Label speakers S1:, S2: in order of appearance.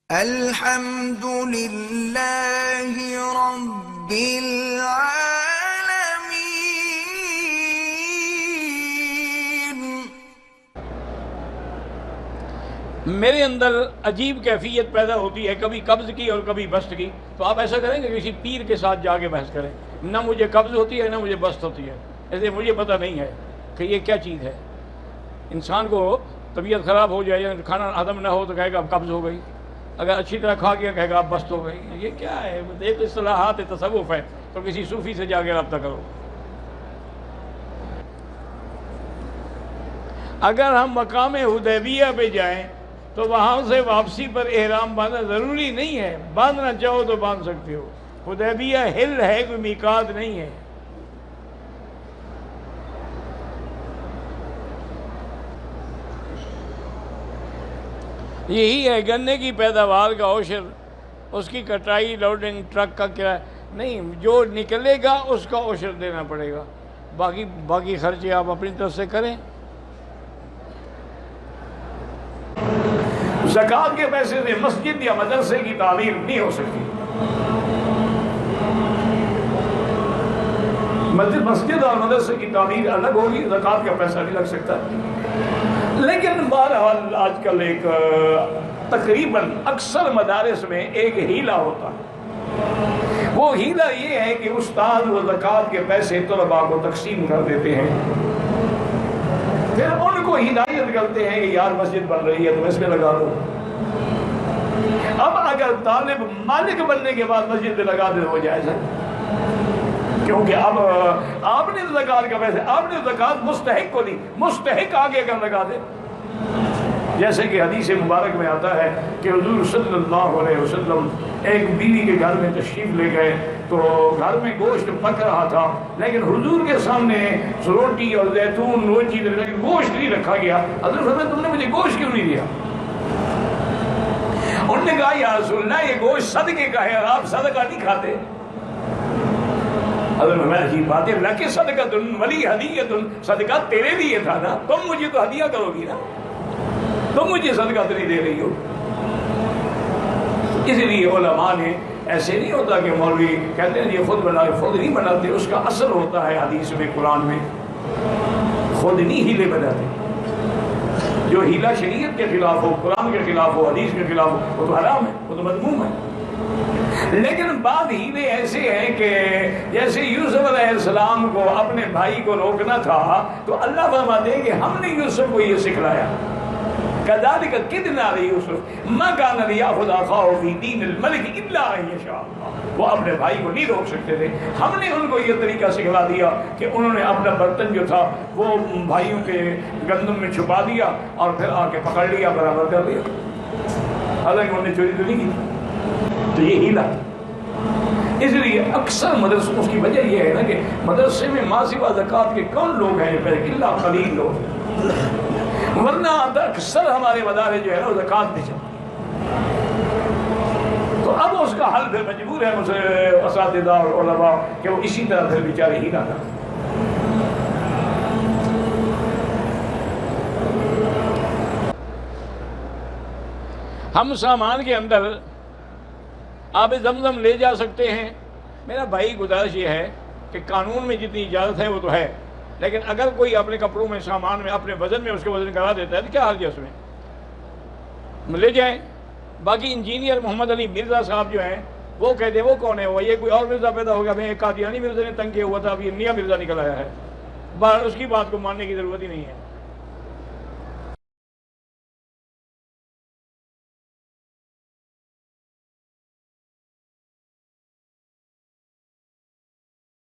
S1: الحمد للہ رب العالمین۔
S2: میرے اندر عجیب کیفیت پیدا ہوتی ہے، کبھی قبض کی اور کبھی بسط کی۔ تو آپ ایسا کریں کہ کسی پیر کے ساتھ جا کے بحث کریں، نہ مجھے قبض ہوتی ہے نہ مجھے بسط ہوتی ہے، ایسے مجھے پتہ نہیں ہے کہ یہ کیا چیز ہے۔ انسان کو طبیعت خراب ہو جائے یا کھانا ہضم نہ ہو تو کہے گا اب قبض ہو گئی، اگر اچھی طرح کھا گیا کہے گا اب بسط ہو گئی۔ یہ کیا ہے؟ ایک اصطلاحات تصوف ہے، تو کسی صوفی سے جا کے رابطہ کرو۔ اگر ہم مقام حدیبیہ پہ جائیں تو وہاں سے واپسی پر احرام باندھنا ضروری نہیں ہے، باندھنا چاہو تو باندھ سکتے ہو۔ حدیبیہ ہل ہے، کوئی میقات نہیں ہے۔ یہی ہے گنے کی پیداوار کا عشر، اس کی کٹائی، لوڈنگ، ٹرک کا کرایہ نہیں، جو نکلے گا اس کا عشر دینا پڑے گا، باقی خرچے آپ اپنی طرف سے کریں۔ زکوٰۃ کے پیسے سے مسجد یا مدرسے کی تعمیر نہیں ہو سکتی۔ مسجد اور مدرسے کی تعمیر الگ ہوگی، زکوٰۃ کا پیسہ نہیں لگ سکتا۔ لیکن بہرحال آج کل ایک تقریباً اکثر مدارس میں ایک ہیلہ ہوتا ہے۔ وہ ہیلہ یہ ہے کہ استاد و زکوٰۃ کے پیسے طلباء کو تقسیم کر دیتے ہیں، پھر ان کو ہدایت کرتے ہیں کہ یار مسجد بن رہی ہے تم اس میں لگا دو۔ اب اگر طالب مالک بننے کے بعد مسجد میں لگا دے وہ جائز ہے، کیونکہ اب آپ نے زکوٰۃ کا پیسے، آپ نے زکوٰۃ مستحق کو دی، مستحق آگے اگر لگا دے۔ جیسے کہ حدیث مبارک میں آتا ہے کہ حضور صلی اللہ علیہ وسلم ایک بیوی کے گھر میں تشریف لے گئے تو گھر میں گوشت پک رہا تھا، لیکن حضور کے سامنے روٹی اور زیتون وہ چیز، گوشت نہیں رکھا گیا۔ حضرت فرمایا تم نے مجھے گوشت کیوں نہیں دیا؟ انہوں نے کہا یا رسول اللہ یہ گوشت صدقے کا ہے اور آپ صدقہ نہیں کھاتے۔ حضرت فرمایا عجیب بات ہے، لَكِ صَدْقَةٌ وَلِي هَدِيَّةٌ، صدقہ تیرے لیے تھا نا، تم مجھے تو ہدیہ کرو گی نا، تم مجھے صدقہ تو نہیں دے رہی ہو۔ اس لیے علماء نے ایسے نہیں ہوتا کہ مولوی کہتے ہیں یہ خود بنائے، خود نہیں بناتے، اس کا اصل ہوتا ہے حدیث میں، قرآن میں، خود نہیں ہیلے بناتے۔ جو ہیلہ شریعت کے خلاف ہو، قرآن کے خلاف ہو، حدیث کے خلاف ہو، وہ تو حرام ہے، وہ تو مذموم ہے۔ لیکن بعض ہیلے ایسے ہیں کہ جیسے یوسف علیہ السلام کو اپنے بھائی کو روکنا تھا تو اللہ فرماتے ہیں کہ ہم نے یوسف کو یہ سکھلایا، كَذَلِكَ كِدْنَا لِيُوسُفَ مَا كَانَ لِيَأْخُذَ أَخَاهُ فِي دِينِ الْمَلِكِ إِلَّا أَن يَشَاءَ اللَّهُ۔ وہ اپنے بھائی کو نہیں روک سکتے تھے، ہم نے ان کو یہ طریقہ سکھلا دیا کہ انہوں نے اپنا برتن جو تھا وہ بھائیوں کے گندم میں چھپا دیا اور پھر آ کے پکڑ لیا، برابر کر دیا، حالانکہ انہوں نے چوری تو نہیں کی۔ تو یہ ہیلا۔ اس لیے اکثر مدرسوں، اس کی وجہ یہ ہے نا کہ مدرسے میں ما سوا زکوٰۃ کے کون لوگ ہیں؟ الا قلیل لوگ، ورنہ اکثر ہمارے مدارس جو ہے نا وہ زکوٰۃ پہ چلتے۔ تو اب اس کا حل پھر مجبور ہے اساتذہ اور علماء کہ وہ اسی طرح پھر بیچارے ہی نہ کریں۔ ہم سامان کے اندر آب زمزم لے جا سکتے ہیں۔ میرا بھائی گزارش یہ ہے کہ قانون میں جتنی اجازت ہے وہ تو ہے، لیکن اگر کوئی اپنے کپڑوں میں، سامان میں، اپنے وزن میں اس کے وزن کرا دیتا ہے تو کیا حرج ہے اس میں؟ لے جائیں۔ باقی انجینئر محمد علی مرزا صاحب جو ہیں وہ کہتے ہیں وہ کون ہے؟ وہ یہ کوئی اور مرزا پیدا ہو گیا، میں ایک قادیانی مرزا نے تنگ کیا ہوا تھا، اب یہ نیا مرزا نکل آیا ہے، اس کی بات کو ماننے کی ضرورت ہی نہیں ہے۔